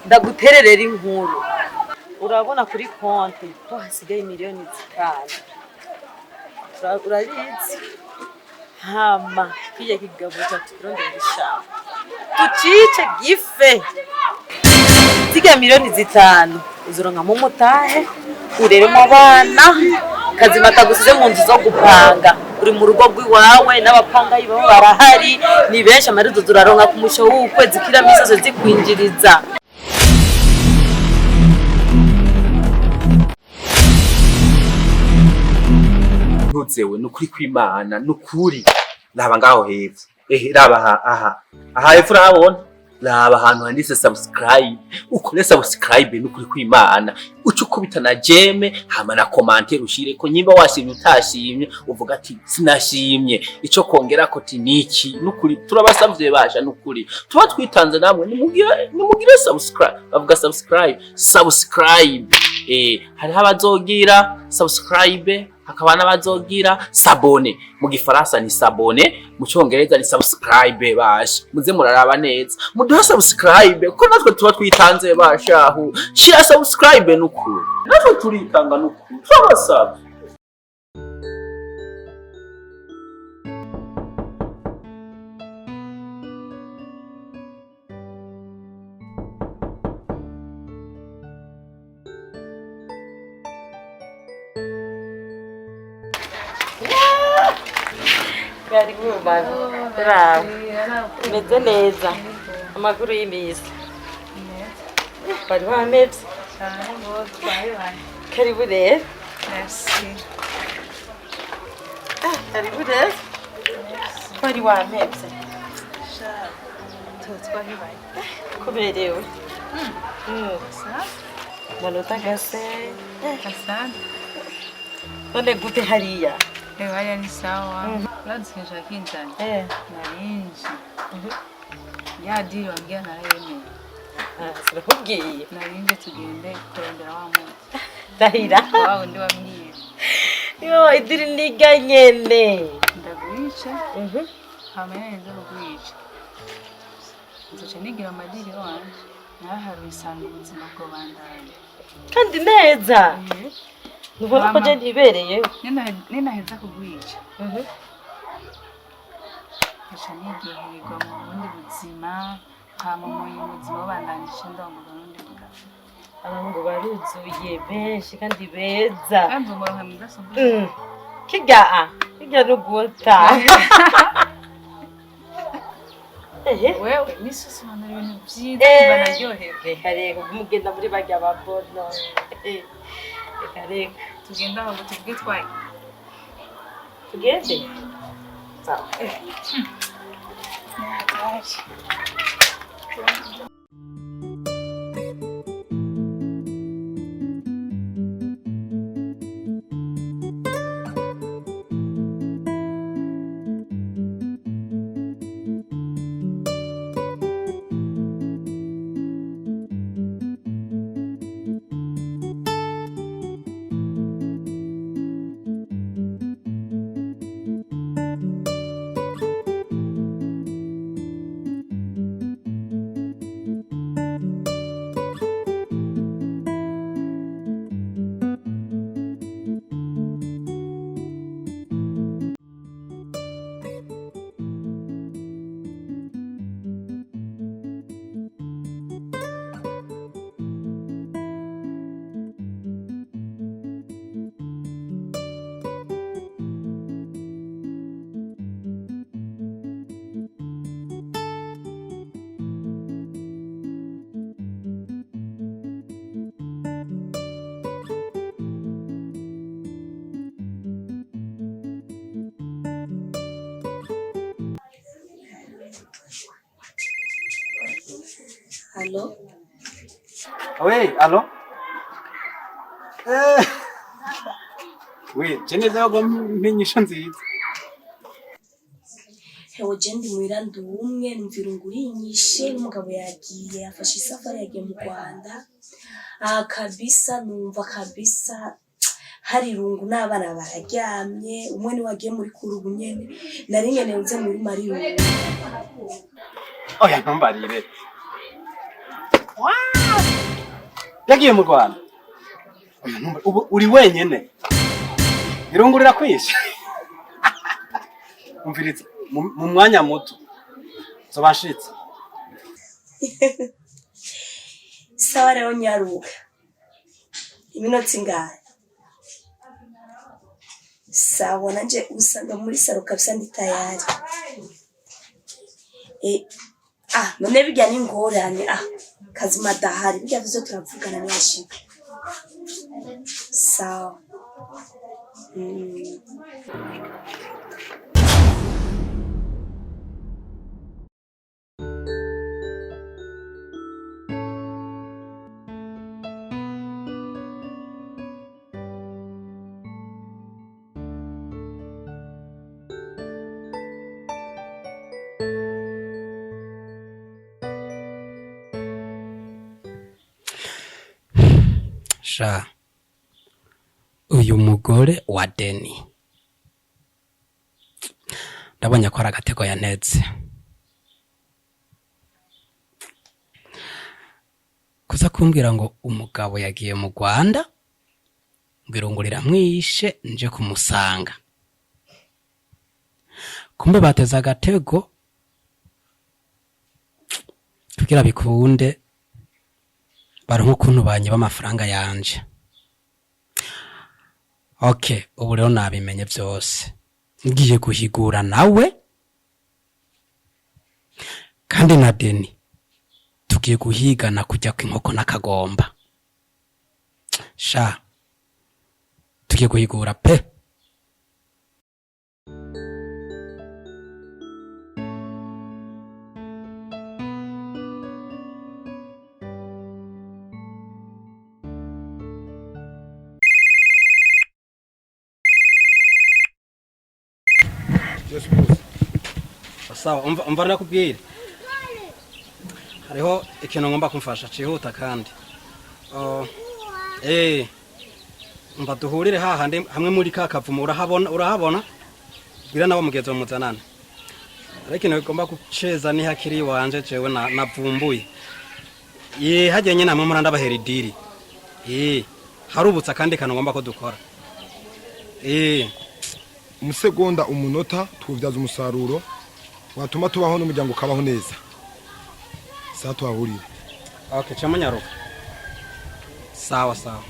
ndagutererera inkuru urabona kuri konti ko hasigaye miliyoni 5 urabizi hama kiye kigabo cyatukurondera ishamba tucice gife ziga miliyoni 5 uzoronka mu mutahe ureremo abana kazima tagusize mu nzu zo gupanga uri mu rugo rw'iwawe n'abapangayi babo barahari ni benshi amarizo turaronka ku musho w'ukwezi kira misozo zikwinjiriza ntuzewe nukuri kw'Imana nukuri laba ngaho hepfo laba aha hepfo urabona laba ahantu handitse subscribe ukore subscribe nukuri kw'Imana ucukubita na jeme hama na commentaire ushire ko nyimba washimye utashimye uvuga ati sinashimye ico kongera ko tiniki nukuri turabasavye basha nukuri tuba twitanze namwe nimugire subscribe bavuga subscribe hari abazogira subscribe hakaba n'abazogira sabone mu gifaransa ni sabone mu cyongereza ni subscribe basha muze muraraba neza muduha subscribe ko natwe tuba twitanze bashahu shira subscribe nukuri natwe turitanga nukuri turabasaba Gari bana bravo meze neza amakuru y'imisi bari bameze karibu rero merci karibu rero bari wameze twari kuberewe manota gase asante none gute hariya hariya ni sawa ladusije shakinjani narinji ya diri wangia narayemeye sirakubwiye narinje tugende kurondera wa muntu dahira wawe ndi wambwiye yo idiri ndiga nyene ndagurisha hamene nzo kugurisha nzoca nigira amadiri wanje naraharuye isanga ubuzima bwo bandanye kandi neza nubona ko je ndibereye ninaheza kugurisha aca nigihirirwa mu bundi buzima hama mu buzima bandanije ndongoza n'undi mugabo abantu baruzuye benshi kandi beza kandi umuronka mudasobwa kirya n'uguta wewe misosi wana ibintu byiza kumva naryohewe reka mugenda muri barya babono reka tugenda aho tuvuge twaye tugende sawa Allô? Oui, allô? Oui, je n'ai pas menyesha nziza. Hewe jendi mwiranda umwe numvira ngurinyishe n'umugabo yagiye afashe isafari yagiye mu Rwanda. Kabisa numva kabisa hari rungu n'abana bararyamye umwe ni wagiye muri kurubu nyene nari nyene nze muri Mariyo. Oya ntumbarire. Wow! yagiye mu Rwanda. Ubu uri wenyene. Irungurira kwisha. Umviriza mu mwanya muto. Zobashitse. Sawa rero nyaruka. Iminota ingahe? Sawa nanje usanga muri saro kabisa ndi tayari. None bijya n'ingorane kazima dahari bijya vizo turavugana n'ashika. Sawa. Sha uyu mugore wa Deni ndabonye ko ari agatego yanetse. Kuza kumbwira ngo umugabo yagiye mu Rwanda ngirungurira mwishe nje kumusanga. Kumbe bateza agatego kugira bikunde baronka ukuntu banyiba amafaranga yanje. Okay, ubu rero nabimenye byose. Ngiye guhigura nawe kandi na Deni tugiye guhigana kujya kw'inkoko n'akagomba. Sha tugiye guhigura pe. Sawa, umva nakubwira. Hariho ikintu ngomba kumfasha cihuta kandi. Umva duhurire hahandi hamwe muri kakavumo urahabona? Bwira nabo mugezo muzanana. Ariko ikintu ngomba kuceza ni hakiri wanje jewe navumbuye. Hagiye nyine namwe muranda bahera idiri. Harubutsa kandi kantu ngomba ko dukora. Umusegonda umunota tuvyaza umusaruro watuma tubaho n'umuryango ukabaho neza. Sa twahurira. Okay, chamanyaruka. Sawa sawa.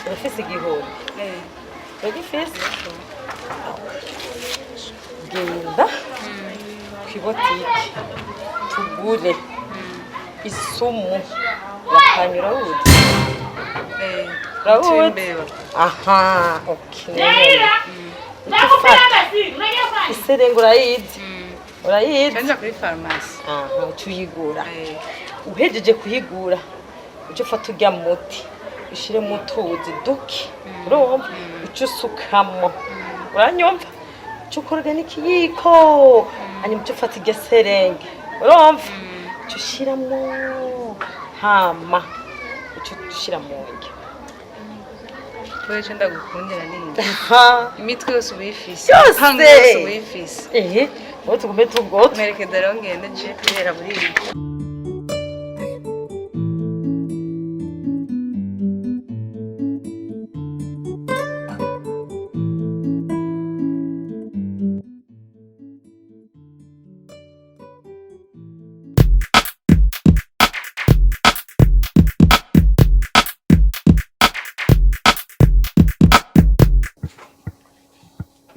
Urafise igihoro? Uragifise? genda kwibotike tugure isumu yakanyura wuzi rawuzi aha okay ufata iserengo urayizi Kanja kuri farmasi. aha tuyigura uhejeje kuyigura uje ufata urya muti ushire mu tuzi duke urumva uce usukamo uranyumva uce ukoroga n'ikiyiko hanyuma uce ufata irya serenge urumva uce ushiramo hama uce ushira mu ndya Wewe chenda gukundira nini? Imitwe yose ubifise. Yose. Hanga yose ubifise. Wowe tugume tubwo Mwereke dore ngende je kubera muri ibi.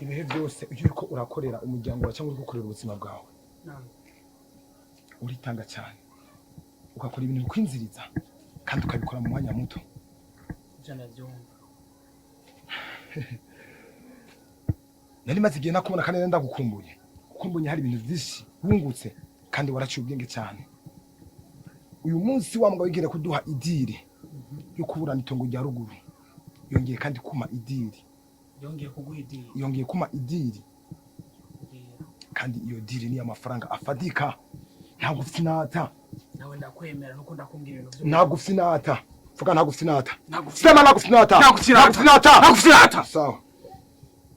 ibihe byose iyo uriko urakorera umuryango wawe cyangwa uriko ukorera ubuzima bwawe uritanga cyane ugakora ibintu bikwinziriza kandi ukabikora mu mwanya muto nari maze igihe nakubona kandi ndagukumbuye kuko mbonye hari ibintu byinshi wungutse kandi waraciye ubwenge cyane uyu munsi wa mugabo wigere kuduha idiri yo kuburana itongo rya ruguru yongeye kandi kuma idiri yongeye kuma idiri kandi iyo diri ni amafaranga afadika ntabwo ufite inata nawe ndakwemera nuko ndakumbwira ibintu ntabwo ufite inata vuga ntabwo ufite inata sema ntabwo ufite inata ntabwo ufite inata sawa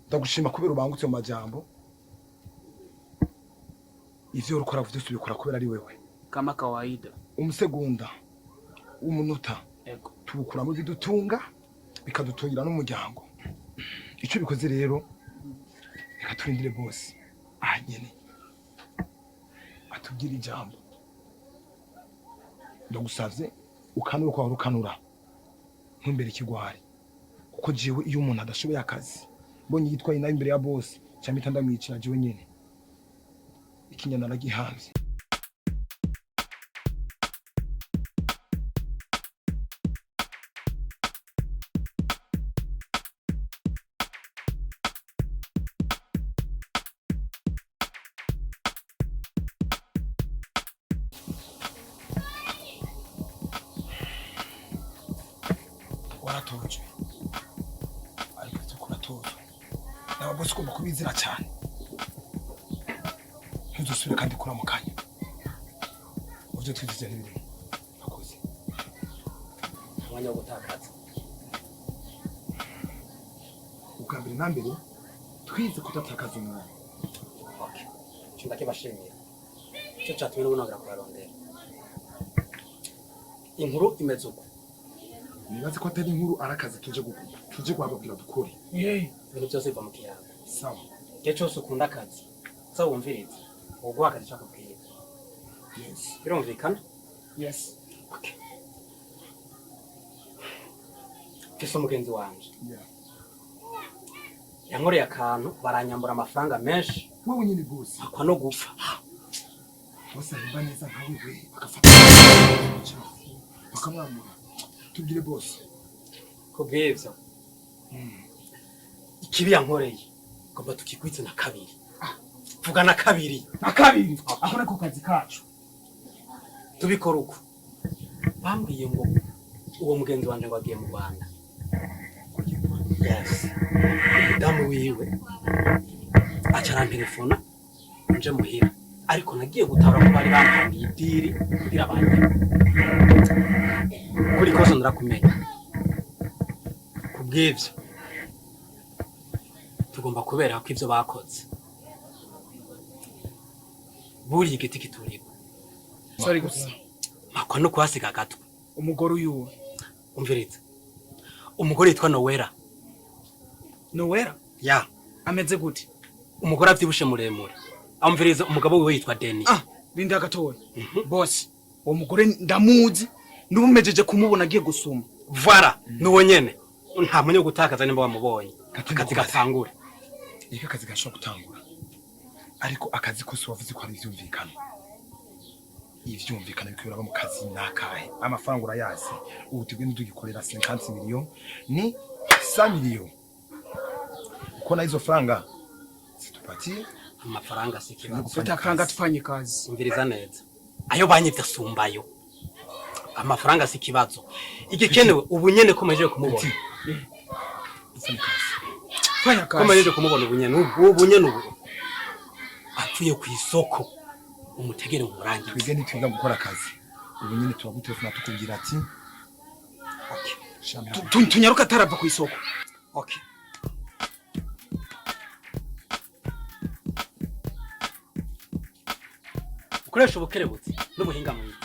ndagushima kubera ubangutse mu majambo ivyo urukora vyose ubikora kubera ari wewe kama kawaida umusegonda umunota tubukura mu bidutunga bikadutungira n'umuryango icyo bikoze rero reka turindire bose ahanyene atubwira ijambo ndagusavye ukanura kwa rukanura ntumbere ikigwari kuko jewe iyo umuntu adashoboye akazi mbonye yitwaye nayo imbere ya boss cyangwa itandamwicira jewe nyene ikinyana nagihanze waratojwe ariko cyo kuratozwa naba boss ugomba kubizira cyane ntuzusubire kandi kuramukanya uvyo twigize n'ibintu akoze umwanya wo gutakaza ubwa mbere na mbere twize kudatakaza umwanya okay cyunda kibashimira cyo cyatumye n'ubunagira kurarondera inkuru imeze uko nibaze ko atari inkuru arakazi tuje guhababwira dukore ibintu byose biva mu kiyaga sawa igihe cyose ukunda akazi sawa wumviriza uguha akazi cyakubwira birumvikana yes okay kisa mugenzi wanje yankoreye akantu baranyambura amafaranga menshi wowe nyine bose akwa no gupfa bose ahimba neza nkawe we bagafata bakamwamura tubwire bose kubw'ivyo ikibi yankoreye ngomba tukikwitse na kabiri vuga na kabiri akora ku kazi kacu tubikora uko bambwiye ngo uwo mugenzi wanje ngo agiye mu Rwanda yes damu wiwe acara telefona nje muhira ariko nagiye gutara ko bari bampangiye idiri kugira banje kuri kosa ndarakumenya kubw'ivyo tugomba kubera ko ivyo bakoze buri igiti kituriko sorry gusa makwa no kwasiga gato umugore uyu umviriza umugore yitwa Nowera ya ameze gute umugore avyibushe muremure amviriza umugabo wiwe yitwa Deni bindi agatoya boss uwo mugore ndamuzi numejeje kumubona agiye gusuma vara nuwo nyene nta munye gutakaza nimba wamubonye akazi gatangure Eka akazi gashobora gutangura. Ariko akazi kose wavuze ko ari ivyumvikana. Ivyumvikana bikubira mu kazi nakahe. Amafaranga urayazi. Ubu tugende tugikorera 50 million ni 100 million. Uko na hizo franga situpatie amafaranga sikibazo. Gufata franga tufanye kazi. Umviriza neza. Ayo banyivye sumbayo. Amafaranga sikibazo. Igikenewe ubu nyene ko meje kumubona. Fanya kazi. Ko meje kumubona ubu nyene ubu. Apfuye ku isoko. Umutegere mu rangi. Twigende twiga gukora akazi. Ubu nyene turagutelefona tukubwira ati okay. Tunyaruka tarava ku isoko. Okay. Ukoresha ubukerebutsi n'ubuhinga mwiza.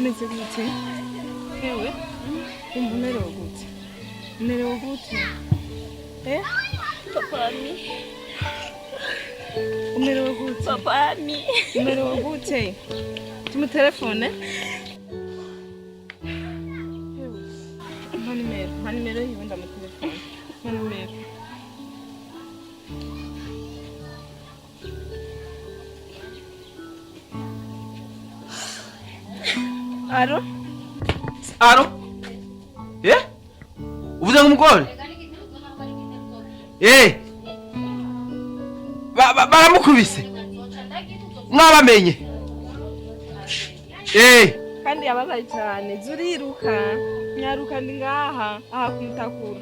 umeze gute? Ewe? Umerewe gute? Umerewe gute? Papami. Umerewe gute? Papami. Umerewe gute? Tumutelefone? Mpa nimero yiwe ndamutelefone. Mpa nimero. Alo? Alo? Uvuze ngumugore? Baramukubise. Mwabamenye? kandi yababaye cyane zuriruka nyaruka ndi ngaha aha kumutakura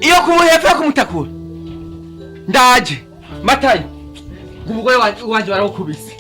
iyo kumuhepfo yo kumutakura ndaje matayo umugore wanje barawukubise